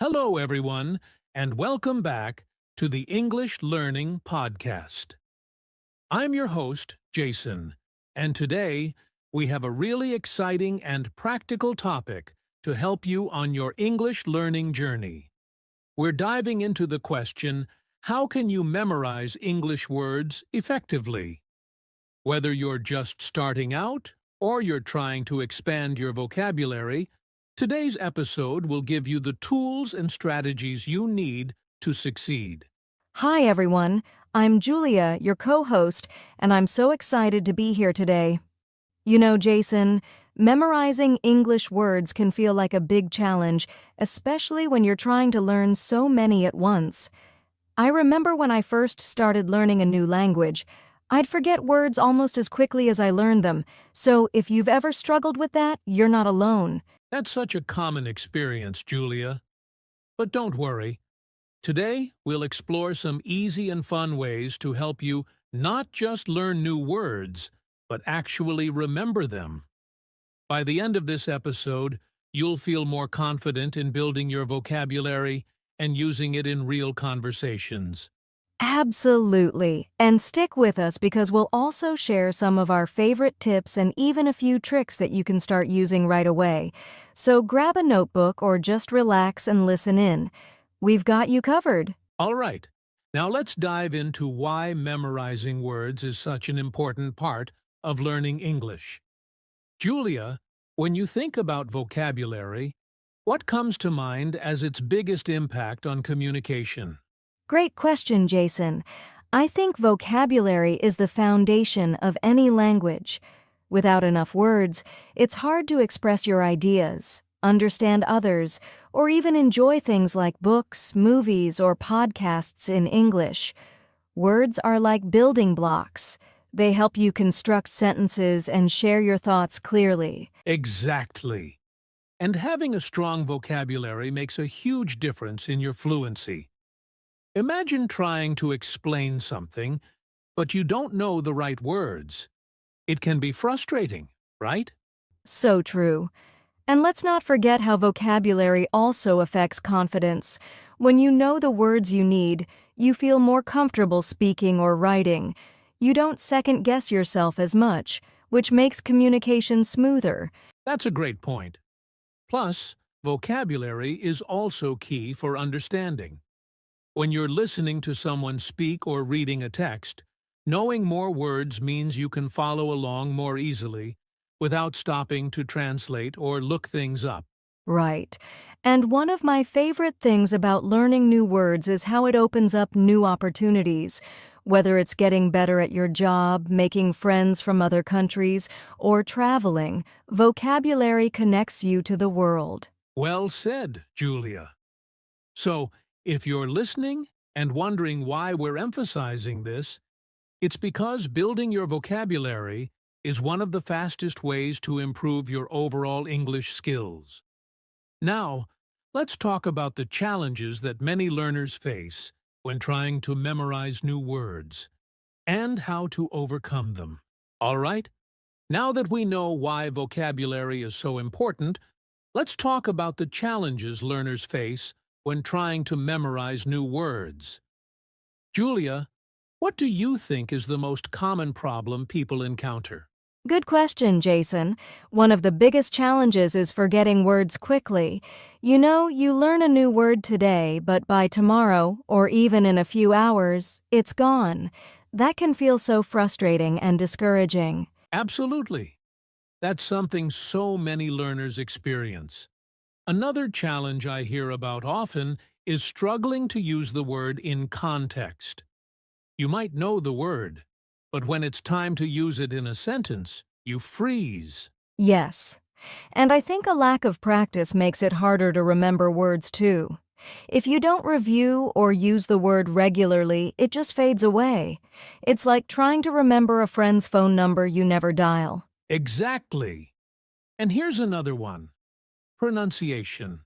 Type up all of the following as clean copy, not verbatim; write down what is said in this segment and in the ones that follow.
Hello, everyone, and welcome back to the English Learning Podcast. I'm your host, Jason, and today we have a really exciting and practical topic to help you on your English learning journey. We're diving into the question, how can you memorize English words effectively? Whether you're just starting out or you're trying to expand your vocabulary, today's episode will give you the tools and strategies you need to succeed. Hi, everyone. I'm Julia, your co-host, and I'm so excited to be here today. You know, Jason, memorizing English words can feel like a big challenge, especially when you're trying to learn so many at once. I remember when I first started learning a new language, I'd forget words almost as quickly as I learned them, so if you've ever struggled with that, you're not alone. That's such a common experience, Julia. But don't worry. Today, we'll explore some easy and fun ways to help you not just learn new words, but actually remember them. By the end of this episode, you'll feel more confident in building your vocabulary and using it in real conversations. Absolutely. And stick with us because we'll also share some of our favorite tips and even a few tricks that you can start using right away. So grab a notebook or just relax and listen in. We've got you covered. All right, now let's dive into why memorizing words is such an important part of learning English. Julia, when you think about vocabulary, what comes to mind as its biggest impact on communication? Great question, Jason. I think vocabulary is the foundation of any language. Without enough words, it's hard to express your ideas, understand others, or even enjoy things like books, movies, or podcasts in English. Words are like building blocks. They help you construct sentences and share your thoughts clearly. Exactly. And having a strong vocabulary makes a huge difference in your fluency. Imagine trying to explain something, but you don't know the right words. It can be frustrating, right? So true. And let's not forget how vocabulary also affects confidence. When you know the words you need, you feel more comfortable speaking or writing. You don't second-guess yourself as much, which makes communication smoother. That's a great point. Plus, vocabulary is also key for understanding. When you're listening to someone speak or reading a text, knowing more words means you can follow along more easily without stopping to translate or look things up. Right. And one of my favorite things about learning new words is how it opens up new opportunities. Whether it's getting better at your job, making friends from other countries, or traveling, vocabulary connects you to the world. Well said, Julia. So, if you're listening and wondering why we're emphasizing this, it's because building your vocabulary is one of the fastest ways to improve your overall English skills. Now, let's talk about the challenges that many learners face when trying to memorize new words, and how to overcome them. All right? Now that we know why vocabulary is so important, let's talk about the challenges learners face when trying to memorize new words. Julia, what do you think is the most common problem people encounter? Good question, Jason. One of the biggest challenges is forgetting words quickly. You know, you learn a new word today, but by tomorrow, or even in a few hours, it's gone. That can feel so frustrating and discouraging. Absolutely. That's something so many learners experience. Another challenge I hear about often is struggling to use the word in context. You might know the word, but when it's time to use it in a sentence, you freeze. Yes. And I think a lack of practice makes it harder to remember words too. If you don't review or use the word regularly, it just fades away. It's like trying to remember a friend's phone number you never dial. Exactly. And here's another one. Pronunciation.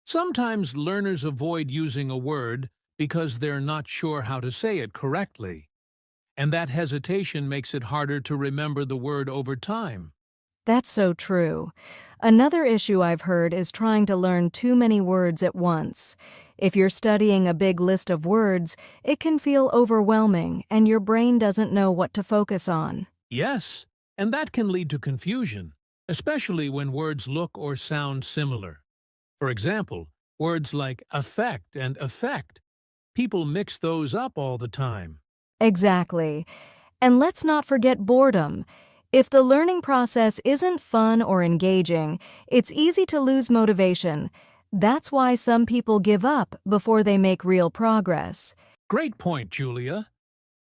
Sometimes learners avoid using a word because they're not sure how to say it correctly, and that hesitation makes it harder to remember the word over time. That's so true. Another issue I've heard is trying to learn too many words at once. If you're studying a big list of words, it can feel overwhelming and your brain doesn't know what to focus on. Yes, and that can lead to confusion, especially when words look or sound similar. For example, words like affect and effect. People mix those up all the time. Exactly. And let's not forget boredom. If the learning process isn't fun or engaging, it's easy to lose motivation. That's why some people give up before they make real progress. Great point, Julia.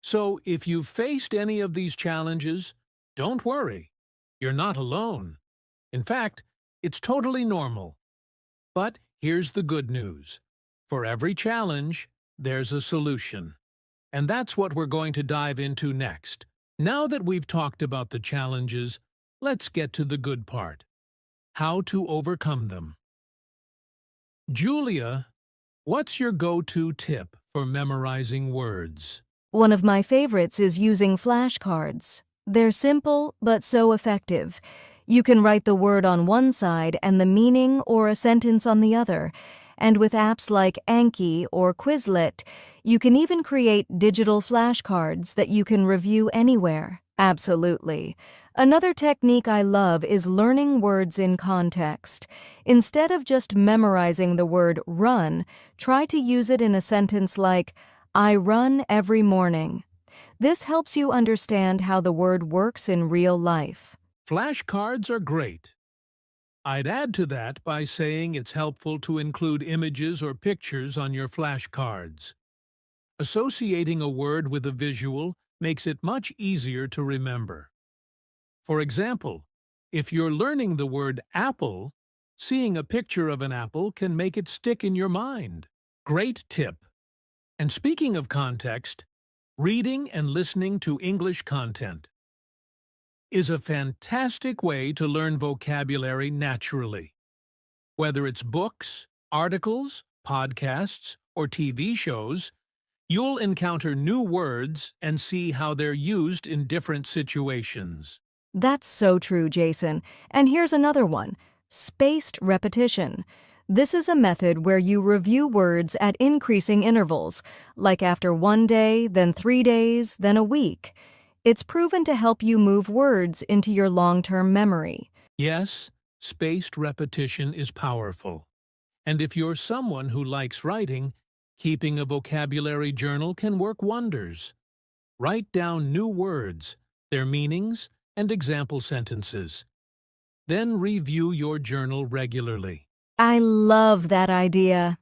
So if you've faced any of these challenges, don't worry. You're not alone. In fact, it's totally normal. But here's the good news. For every challenge, there's a solution. And that's what we're going to dive into next. Now that we've talked about the challenges, let's get to the good part. How to overcome them. Julia, what's your go-to tip for memorizing words? One of my favorites is using flashcards. They're simple but so effective. You can write the word on one side and the meaning or a sentence on the other. And with apps like Anki or Quizlet, you can even create digital flashcards that you can review anywhere. Absolutely. Another technique I love is learning words in context. Instead of just memorizing the word run, try to use it in a sentence like, I run every morning. This helps you understand how the word works in real life. Flashcards are great. I'd add to that by saying it's helpful to include images or pictures on your flashcards. Associating a word with a visual makes it much easier to remember. For example, if you're learning the word apple, seeing a picture of an apple can make it stick in your mind. Great tip. And speaking of context, reading and listening to English content is a fantastic way to learn vocabulary naturally. Whether it's books, articles, podcasts, or TV shows, you'll encounter new words and see how they're used in different situations. That's so true, Jason. And here's another one, spaced repetition. This is a method where you review words at increasing intervals, like after 1 day, then 3 days, then a week. It's proven to help you move words into your long-term memory. Yes, spaced repetition is powerful. And if you're someone who likes writing, keeping a vocabulary journal can work wonders. Write down new words, their meanings, and example sentences. Then review your journal regularly. I love that idea.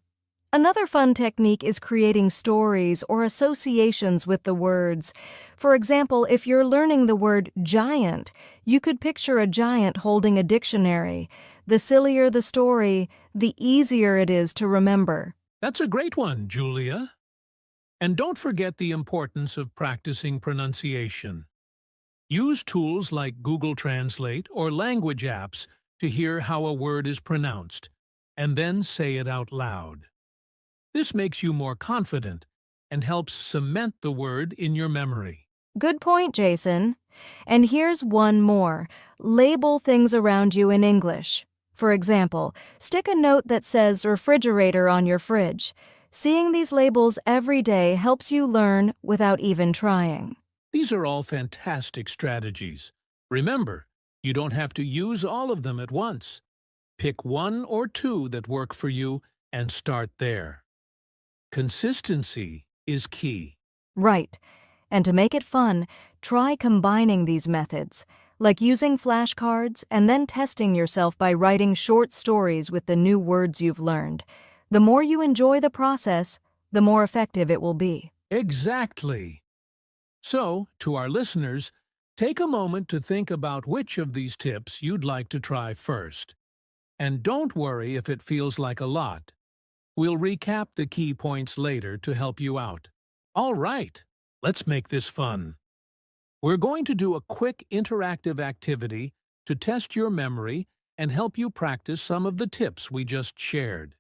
Another fun technique is creating stories or associations with the words. For example, if you're learning the word giant, you could picture a giant holding a dictionary. The sillier the story, the easier it is to remember. That's a great one, Julia. And don't forget the importance of practicing pronunciation. Use tools like Google Translate or language apps to hear how a word is pronounced, and then say it out loud. This makes you more confident and helps cement the word in your memory. Good point, Jason. And here's one more. Label things around you in English. For example, stick a note that says refrigerator on your fridge. Seeing these labels every day helps you learn without even trying. These are all fantastic strategies. Remember, you don't have to use all of them at once. Pick 1 or 2 that work for you and start there. Consistency is key. Right. And to make it fun, try combining these methods, like using flashcards and then testing yourself by writing short stories with the new words you've learned. The more you enjoy the process, the more effective it will be. Exactly. So, to our listeners, take a moment to think about which of these tips you'd like to try first. And don't worry if it feels like a lot. We'll recap the key points later to help you out. All right, let's make this fun. We're going to do a quick interactive activity to test your memory and help you practice some of the tips we just shared.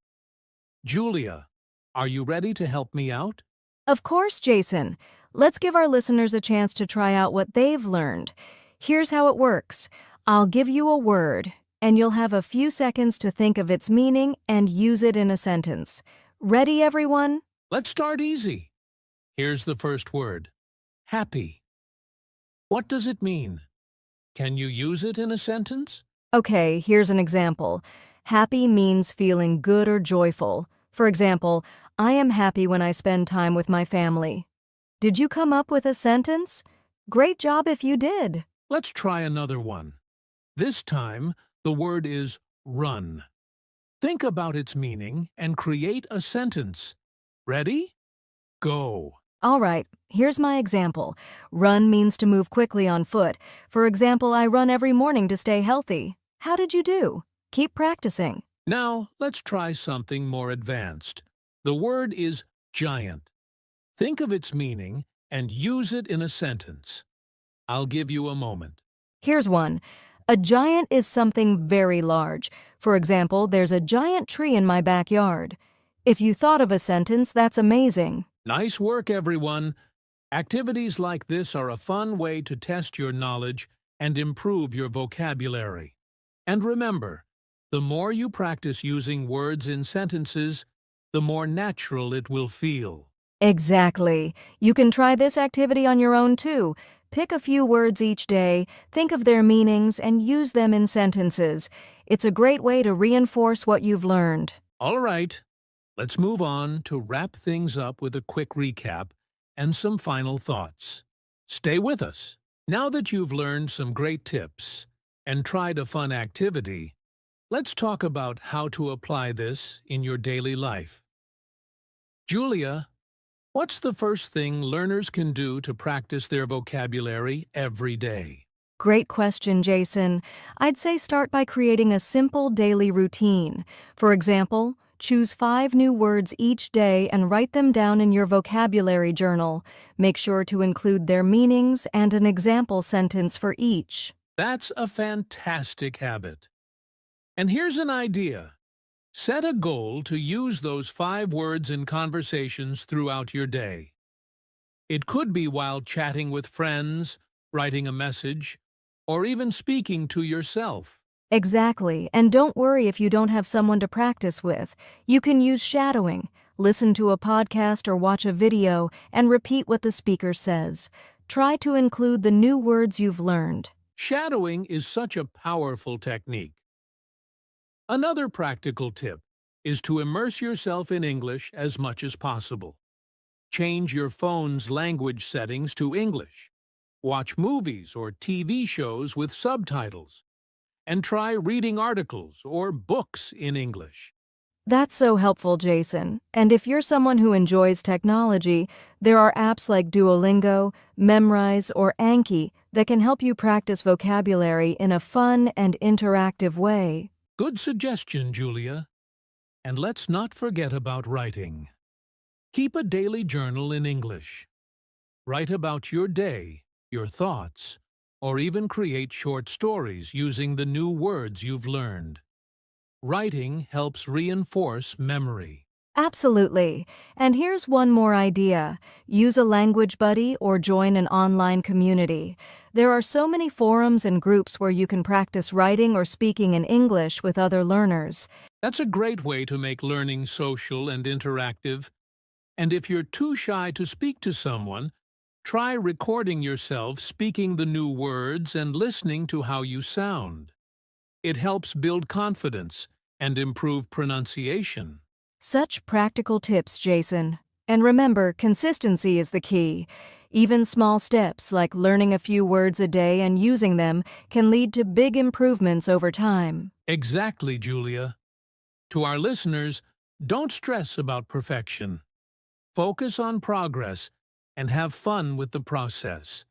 Julia, are you ready to help me out? Of course, Jason. Let's give our listeners a chance to try out what they've learned. Here's how it works. I'll give you a word, and you'll have a few seconds to think of its meaning and use it in a sentence. Ready, everyone? Let's start easy. Here's the first word. Happy. What does it mean? Can you use it in a sentence? Okay, here's an example. Happy means feeling good or joyful. For example, I am happy when I spend time with my family. Did you come up with a sentence? Great job if you did. Let's try another one. This time, the word is run. Think about its meaning and create a sentence. Ready? Go. All right, here's my example. Run means to move quickly on foot. For example, I run every morning to stay healthy. How did you do? Keep practicing. Now, let's try something more advanced. The word is giant. Think of its meaning and use it in a sentence. I'll give you a moment. Here's one. A giant is something very large. For example, there's a giant tree in my backyard. If you thought of a sentence, that's amazing. Nice work, everyone. Activities like this are a fun way to test your knowledge and improve your vocabulary. And remember, the more you practice using words in sentences, the more natural it will feel. Exactly. You can try this activity on your own too. Pick a few words each day, think of their meanings, and use them in sentences. It's a great way to reinforce what you've learned. All right, let's move on to wrap things up with a quick recap and some final thoughts. Stay with us. Now that you've learned some great tips and tried a fun activity, let's talk about how to apply this in your daily life. Julia, what's the first thing learners can do to practice their vocabulary every day? Great question, Jason. I'd say start by creating a simple daily routine. For example, choose 5 new words each day and write them down in your vocabulary journal. Make sure to include their meanings and an example sentence for each. That's a fantastic habit. And here's an idea. Set a goal to use those 5 words in conversations throughout your day. It could be while chatting with friends, writing a message, or even speaking to yourself. Exactly, and don't worry if you don't have someone to practice with. You can use shadowing. Listen to a podcast or watch a video and repeat what the speaker says. Try to include the new words you've learned. Shadowing is such a powerful technique. Another practical tip is to immerse yourself in English as much as possible. Change your phone's language settings to English. Watch movies or TV shows with subtitles. And try reading articles or books in English. That's so helpful, Jason. And if you're someone who enjoys technology, there are apps like Duolingo, Memrise, or Anki that can help you practice vocabulary in a fun and interactive way. Good suggestion, Julia. And let's not forget about writing. Keep a daily journal in English. Write about your day, your thoughts, or even create short stories using the new words you've learned. Writing helps reinforce memory. Absolutely. And here's one more idea. Use a language buddy or join an online community. There are so many forums and groups where you can practice writing or speaking in English with other learners. That's a great way to make learning social and interactive. And if you're too shy to speak to someone, try recording yourself speaking the new words and listening to how you sound. It helps build confidence and improve pronunciation. Such practical tips, Jason. And remember, consistency is the key. Even small steps like learning a few words a day and using them can lead to big improvements over time. Exactly, Julia. To our listeners, don't stress about perfection. Focus on progress and have fun with the process.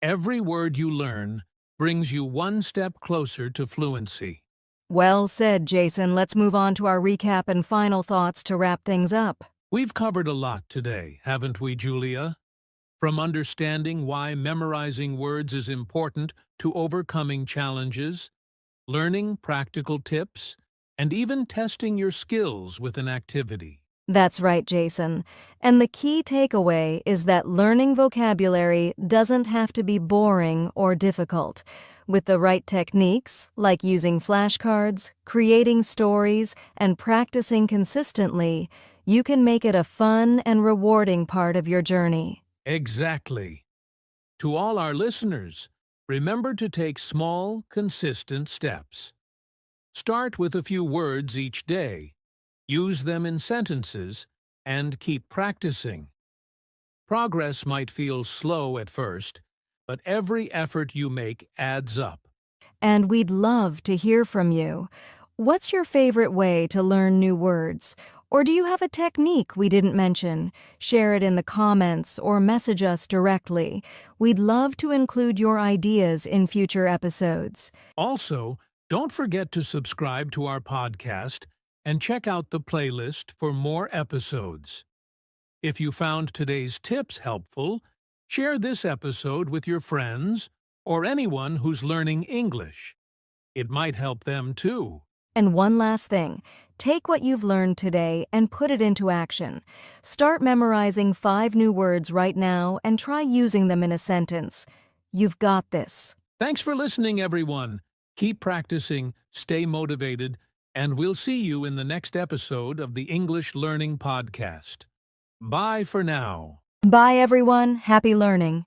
Every word you learn brings you one step closer to fluency. Well said, Jason. Let's move on to our recap and final thoughts to wrap things up. We've covered a lot today, haven't we, Julia? From understanding why memorizing words is important to overcoming challenges, learning practical tips, and even testing your skills with an activity. That's right, Jason. And the key takeaway is that learning vocabulary doesn't have to be boring or difficult. With the right techniques, like using flashcards, creating stories, and practicing consistently, you can make it a fun and rewarding part of your journey. Exactly. To all our listeners, remember to take small, consistent steps. Start with a few words each day, use them in sentences, and keep practicing. Progress might feel slow at first, but every effort you make adds up. And we'd love to hear from you. What's your favorite way to learn new words? Or do you have a technique we didn't mention? Share it in the comments or message us directly. We'd love to include your ideas in future episodes. Also, don't forget to subscribe to our podcast and check out the playlist for more episodes. If you found today's tips helpful, share this episode with your friends or anyone who's learning English. It might help them too. And one last thing, take what you've learned today and put it into action. Start memorizing 5 new words right now and try using them in a sentence. You've got this. Thanks for listening, everyone. Keep practicing, stay motivated, and we'll see you in the next episode of the English Learning Podcast. Bye for now. Bye, everyone. Happy learning.